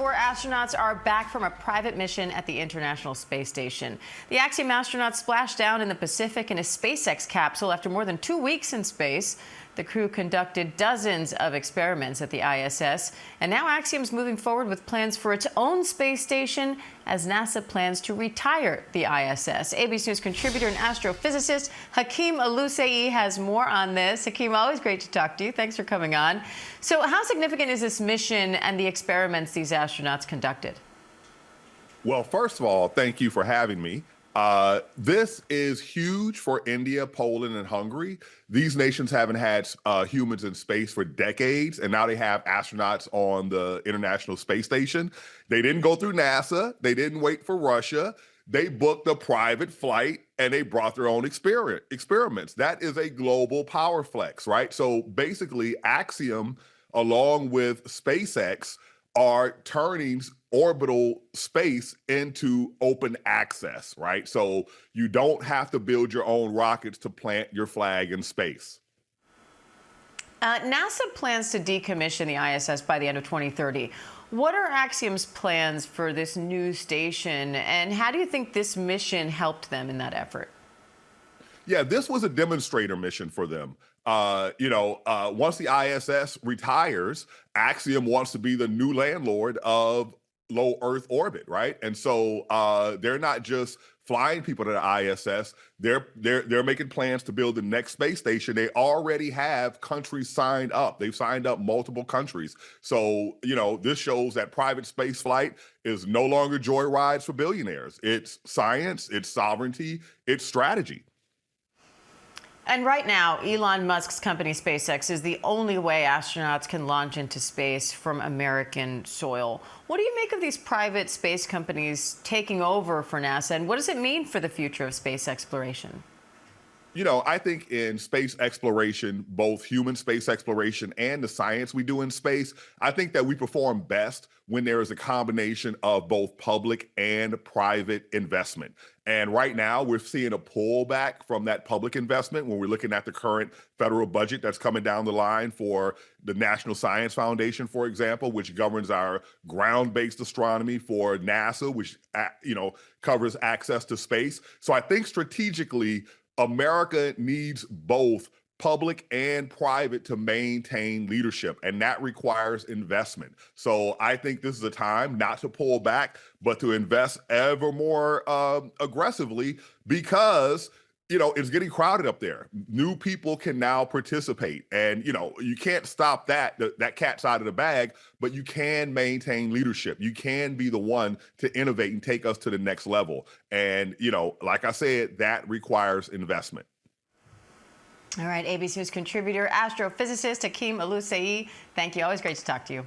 4 astronauts are back from a private mission at the International Space Station. The Axiom astronauts splashed down in the Pacific in a SpaceX capsule after more than 2 weeks in space. The crew conducted dozens of experiments at the ISS, and now Axiom's moving forward with plans for its own space station as NASA plans to retire the ISS. ABC News contributor and astrophysicist Hakeem Oluseyi has more on this. Hakeem, always great to talk to you. Thanks for coming on. So how significant is this mission and the experiments these astronauts conducted? Well, first of all, thank you for having me. This is huge for India, Poland, and Hungary. These nations haven't had humans in space for decades, and now they have astronauts on the International Space Station. They didn't go through NASA. They didn't wait for Russia. They booked a private flight, and they brought their own experiments. That is a global power flex, right? So basically, Axiom, along with SpaceX, are turning orbital space into open access, right? So you don't have to build your own rockets to plant your flag in space. NASA plans to decommission the ISS by the end of 2030. What are Axiom's plans for this new station, and how do you think this mission helped them in that effort? Yeah, this was a demonstrator mission for them. Once the ISS retires, Axiom wants to be the new landlord of low Earth orbit, right? And so they're not just flying people to the ISS. They're making plans to build the next space station. They already have countries signed up. They've signed up multiple countries. So, this shows that private space flight is no longer joyrides for billionaires. It's science, it's sovereignty, it's strategy. And right now, Elon Musk's company SpaceX is the only way astronauts can launch into space from American soil. What do you make of these private space companies taking over for NASA, and what does it mean for the future of space exploration? I think in space exploration, both human space exploration and the science we do in space, I think that we perform best when there is a combination of both public and private investment. And right now, we're seeing a pullback from that public investment when we're looking at the current federal budget that's coming down the line for the National Science Foundation, for example, which governs our ground-based astronomy, for NASA, which covers access to space. So I think strategically, America needs both public and private to maintain leadership, and that requires investment. So I think this is a time not to pull back, but to invest ever more aggressively, because it's getting crowded up there. New people can now participate, and you can't stop that cat's out of the bag, but you can maintain leadership. You can be the one to innovate and take us to the next level. And like I said, that requires investment. All right, ABC News contributor, astrophysicist Hakeem Oluseyi, thank you. Always great to talk to you.